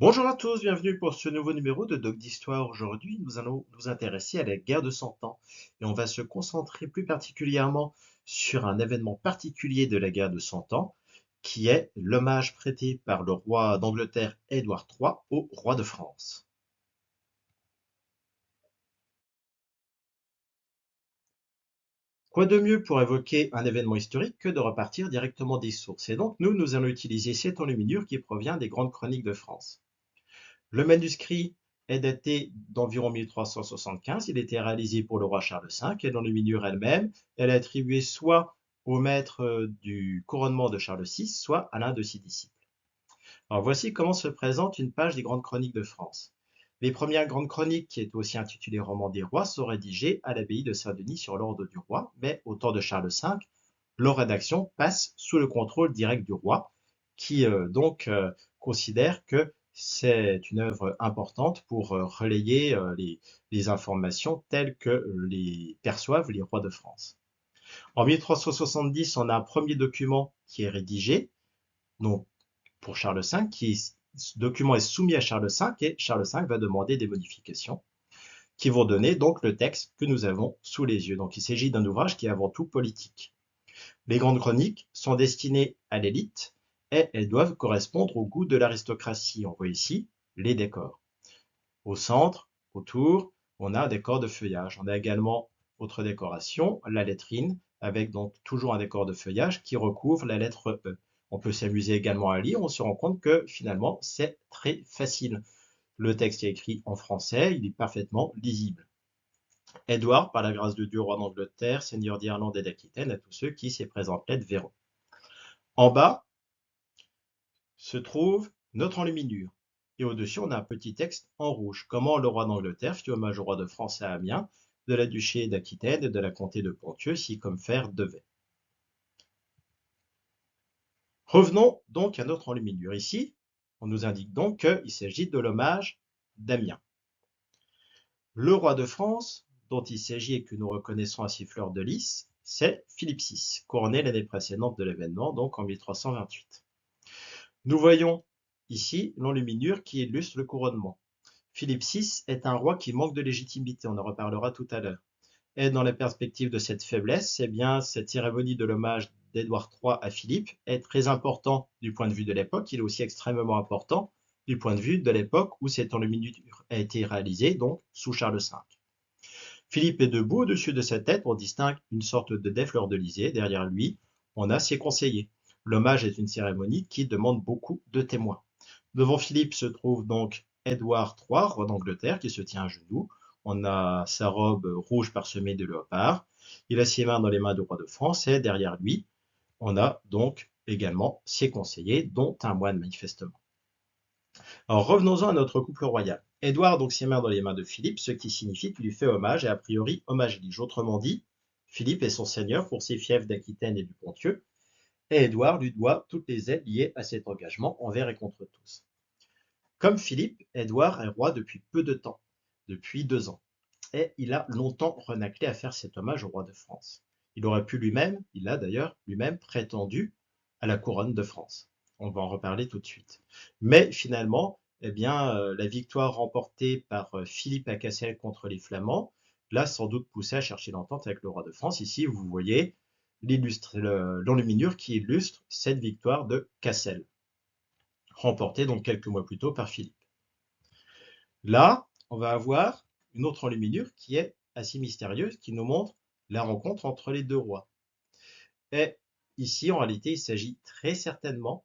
Bonjour à tous, bienvenue pour ce nouveau numéro de Doc d'Histoire. Aujourd'hui, nous allons nous intéresser à la guerre de Cent Ans et on va se concentrer plus particulièrement sur un événement particulier de la guerre de Cent Ans qui est l'hommage prêté par le roi d'Angleterre Édouard III au roi de France. Quoi de mieux pour évoquer un événement historique que de repartir directement des sources? Et donc, nous allons utiliser cet enluminure qui provient des grandes chroniques de France. Le manuscrit est daté d'environ 1375. Il était réalisé pour le roi Charles V et l'enluminure elle-même, elle est attribuée soit au maître du couronnement de Charles VI, soit à l'un de ses disciples. Alors voici comment se présente une page des grandes chroniques de France. Les premières grandes chroniques, qui est aussi intitulées Romans des rois, sont rédigées à l'abbaye de Saint-Denis sur l'ordre du roi, mais au temps de Charles V, leur rédaction passe sous le contrôle direct du roi, qui considère que c'est une œuvre importante pour relayer les informations telles que les perçoivent les rois de France. En 1370, on a un premier document qui est rédigé, donc pour Charles V, ce document est soumis à Charles V et Charles V va demander des modifications qui vont donner donc le texte que nous avons sous les yeux. Donc il s'agit d'un ouvrage qui est avant tout politique. Les grandes chroniques sont destinées à l'élite et elles doivent correspondre au goût de l'aristocratie. On voit ici les décors. Au centre, autour, on a un décor de feuillage. On a également autre décoration, la lettrine, avec donc toujours un décor de feuillage qui recouvre la lettre E. On peut s'amuser également à lire, on se rend compte que finalement c'est très facile. Le texte est écrit en français, il est parfaitement lisible. Édouard, par la grâce de Dieu, roi d'Angleterre, seigneur d'Irlande et d'Aquitaine, à tous ceux qui s'y présentent lettres verront. En bas se trouve notre enluminure. Et au-dessus, on a un petit texte en rouge. Comment le roi d'Angleterre fit hommage au roi de France à Amiens, de la duché d'Aquitaine et de la comté de Ponthieu, si comme faire devait. Revenons donc à notre enluminure. Ici, on nous indique donc qu'il s'agit de l'hommage d'Amiens. Le roi de France, dont il s'agit et que nous reconnaissons à ses fleurs de lys, c'est Philippe VI, couronné l'année précédente de l'événement, donc en 1328. Nous voyons ici l'enluminure qui illustre le couronnement. Philippe VI est un roi qui manque de légitimité, on en reparlera tout à l'heure. Et dans la perspective de cette faiblesse, eh bien, cette cérémonie de l'hommage d'Édouard III à Philippe est très important du point de vue de l'époque, il est aussi extrêmement important du point de vue de l'époque où cette enluminure a été réalisée, donc sous Charles V. Philippe est debout, au-dessus de sa tête, on distingue une sorte de des fleurs de lysée. Derrière lui, on a ses conseillers. L'hommage est une cérémonie qui demande beaucoup de témoins. Devant Philippe se trouve donc Édouard III, roi d'Angleterre, qui se tient à genoux. On a sa robe rouge parsemée de léopard. Il a ses mains dans les mains du roi de France et derrière lui, on a donc également ses conseillers, dont un moine manifestement. Alors revenons-en à notre couple royal. Édouard donc ses mains dans les mains de Philippe, ce qui signifie qu'il lui fait hommage et a priori hommage lige. Autrement dit, Philippe est son seigneur pour ses fiefs d'Aquitaine et du Ponthieu, et Édouard lui doit toutes les aides liées à cet engagement envers et contre tous. Comme Philippe, Édouard est roi depuis peu de temps, depuis 2 ans, et il a longtemps renâclé à faire cet hommage au roi de France. Il aurait pu lui-même, il a d'ailleurs lui-même prétendu à la couronne de France. On va en reparler tout de suite. Mais finalement, eh bien, la victoire remportée par Philippe à Cassel contre les Flamands l'a sans doute poussé à chercher l'entente avec le roi de France. Ici, vous voyez l'enluminure qui illustre cette victoire de Cassel, remportée donc quelques mois plus tôt par Philippe. Là, on va avoir une autre enluminure qui est assez mystérieuse, qui nous montre la rencontre entre les deux rois. Et ici, en réalité, il s'agit très certainement,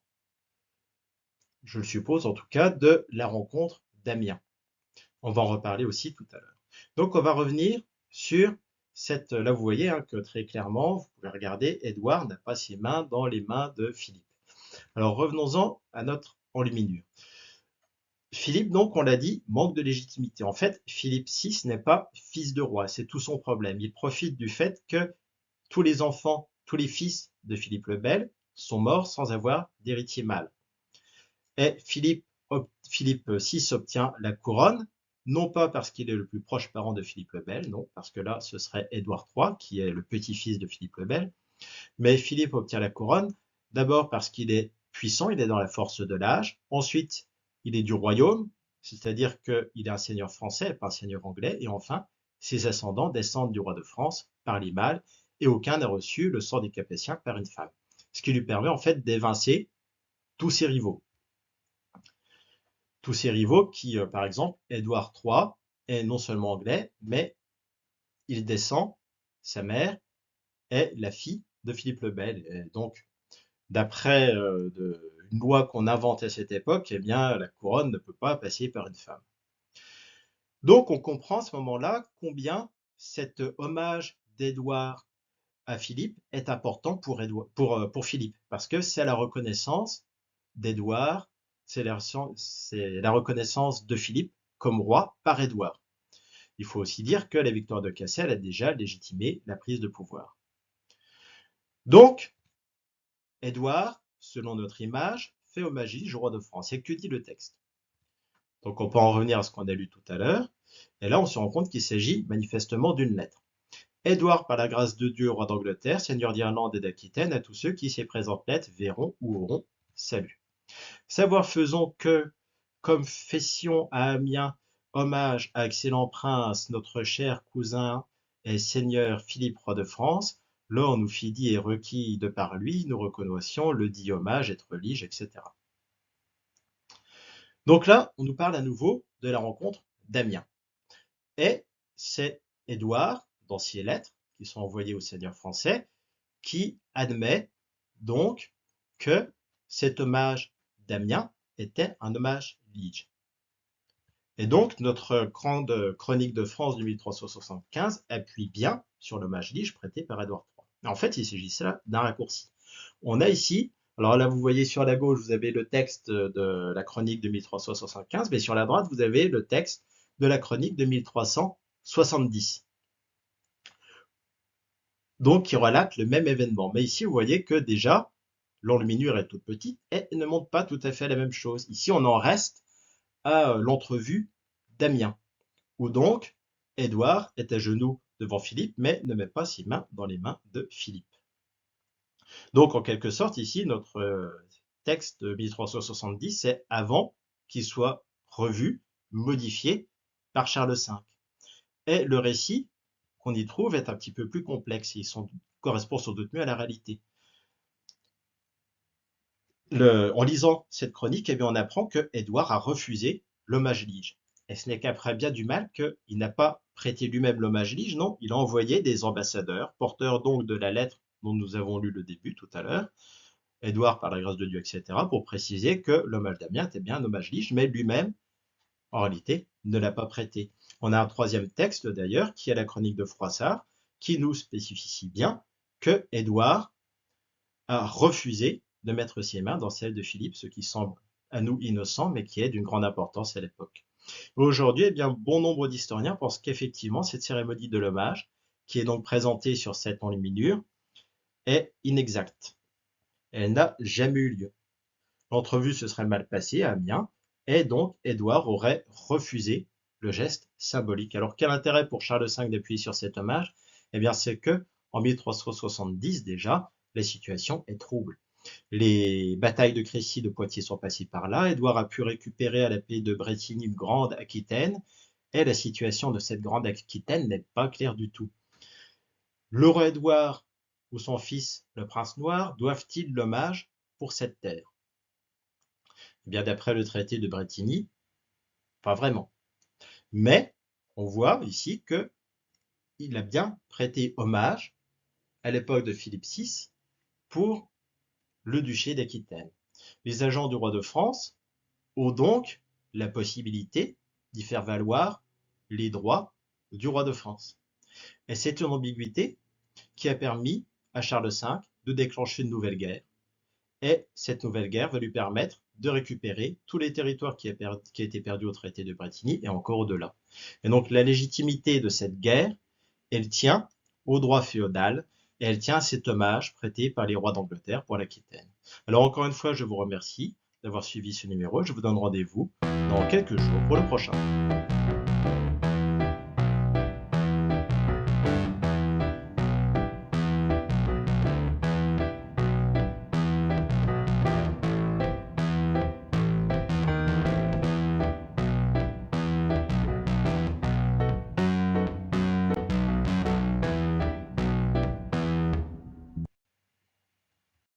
je le suppose en tout cas, de la rencontre d'Amiens. On va en reparler aussi tout à l'heure. Donc, on va revenir sur cette... Là, vous voyez que très clairement, vous pouvez regarder, Édouard n'a pas ses mains dans les mains de Philippe. Alors, revenons-en à notre enluminure. Philippe, donc, on l'a dit, manque de légitimité. En fait, Philippe VI n'est pas fils de roi, c'est tout son problème. Il profite du fait que tous les enfants, tous les fils de Philippe le Bel sont morts sans avoir d'héritier mâle. Et Philippe VI obtient la couronne, non pas parce qu'il est le plus proche parent de Philippe le Bel, non, parce que là, ce serait Édouard III, qui est le petit-fils de Philippe le Bel, mais Philippe obtient la couronne, d'abord parce qu'il est puissant, il est dans la force de l'âge, ensuite il est du royaume, c'est-à-dire qu'il est un seigneur français, pas un seigneur anglais. Et enfin, ses ascendants descendent du roi de France par les mâles, et aucun n'a reçu le sort des Capétiens par une femme. Ce qui lui permet en fait d'évincer tous ses rivaux. Tous ses rivaux qui, par exemple, Édouard III est non seulement anglais, mais il descend, sa mère est la fille de Philippe le Bel. Et donc, d'après une loi qu'on invente à cette époque, eh bien, la couronne ne peut pas passer par une femme. Donc, on comprend à ce moment-là combien cet hommage d'Édouard à Philippe est important pour Philippe, parce que c'est la reconnaissance d'Édouard, c'est la reconnaissance de Philippe comme roi par Édouard. Il faut aussi dire que la victoire de Cassel a déjà légitimé la prise de pouvoir. Donc, Édouard, selon notre image, fait hommage au roi de France. Et que dit le texte? Donc on peut en revenir à ce qu'on a lu tout à l'heure. Et là, on se rend compte qu'il s'agit manifestement d'une lettre. Édouard, par la grâce de Dieu, roi d'Angleterre, seigneur d'Irlande et d'Aquitaine, à tous ceux qui ces présentes lettres verront ou auront salut. Savoir faisons que, comme fessions à Amiens, hommage à excellent prince, notre cher cousin et seigneur Philippe, roi de France, lors nous fit dit et requis de par lui, nous reconnaissions le dit hommage, être lige, etc. Donc là, on nous parle à nouveau de la rencontre d'Amiens. Et c'est Édouard, dans ses lettres, qui sont envoyées au seigneur français, qui admet donc que cet hommage d'Amiens était un hommage lige. Et donc, notre grande chronique de France de 1375 appuie bien sur l'hommage lige prêté par Édouard III. En fait, il s'agit d'un raccourci. On a ici, alors là, vous voyez sur la gauche, vous avez le texte de la chronique de 1375, mais sur la droite, vous avez le texte de la chronique de 1370. Donc, qui relate le même événement. Mais ici, vous voyez que déjà, l'enluminure est toute petite et ne montre pas tout à fait la même chose. Ici, on en reste à l'entrevue d'Amiens, où donc Édouard est à genoux devant Philippe, mais ne met pas ses mains dans les mains de Philippe. Donc, en quelque sorte, ici, notre texte de 1370, c'est avant qu'il soit revu, modifié par Charles V. Et le récit qu'on y trouve est un petit peu plus complexe. Il correspond sans doute mieux à la réalité. En lisant cette chronique, eh bien, on apprend que Édouard a refusé l'hommage lige. Et ce n'est qu'après bien du mal qu'il n'a pas prêté lui-même l'hommage lige, non, il a envoyé des ambassadeurs, porteurs donc de la lettre dont nous avons lu le début tout à l'heure, Édouard par la grâce de Dieu, etc., pour préciser que l'hommage d'Amiens était bien un hommage lige, mais lui-même, en réalité, ne l'a pas prêté. On a un troisième texte d'ailleurs, qui est la chronique de Froissart, qui nous spécifie bien que Édouard a refusé de mettre ses mains dans celles de Philippe, ce qui semble à nous innocent, mais qui est d'une grande importance à l'époque. Aujourd'hui, eh bien, bon nombre d'historiens pensent qu'effectivement, cette cérémonie de l'hommage, qui est donc présentée sur cette enluminure, est inexacte. Elle n'a jamais eu lieu. L'entrevue se serait mal passée à Amiens, et donc Édouard aurait refusé le geste symbolique. Alors quel intérêt pour Charles V d'appuyer sur cet hommage? Eh bien, c'est que en 1370 déjà, la situation est trouble. Les batailles de Crécy, de Poitiers sont passées par là. Édouard a pu récupérer à la paix de Bretigny une grande Aquitaine. Et la situation de cette grande Aquitaine n'est pas claire du tout. Le roi Édouard ou son fils, le prince noir, doivent-ils l'hommage pour cette terre? Eh bien, d'après le traité de Bretigny, pas vraiment. Mais on voit ici qu'il a bien prêté hommage à l'époque de Philippe VI pour le duché d'Aquitaine. Les agents du roi de France ont donc la possibilité d'y faire valoir les droits du roi de France. Et c'est une ambiguïté qui a permis à Charles V de déclencher une nouvelle guerre. Et cette nouvelle guerre va lui permettre de récupérer tous les territoires qui étaient perdus au traité de Bretigny et encore au-delà. Et donc la légitimité de cette guerre, elle tient au droit féodal et elle tient à cet hommage prêté par les rois d'Angleterre pour l'Aquitaine. Alors encore une fois, je vous remercie d'avoir suivi ce numéro. Je vous donne rendez-vous dans quelques jours pour le prochain.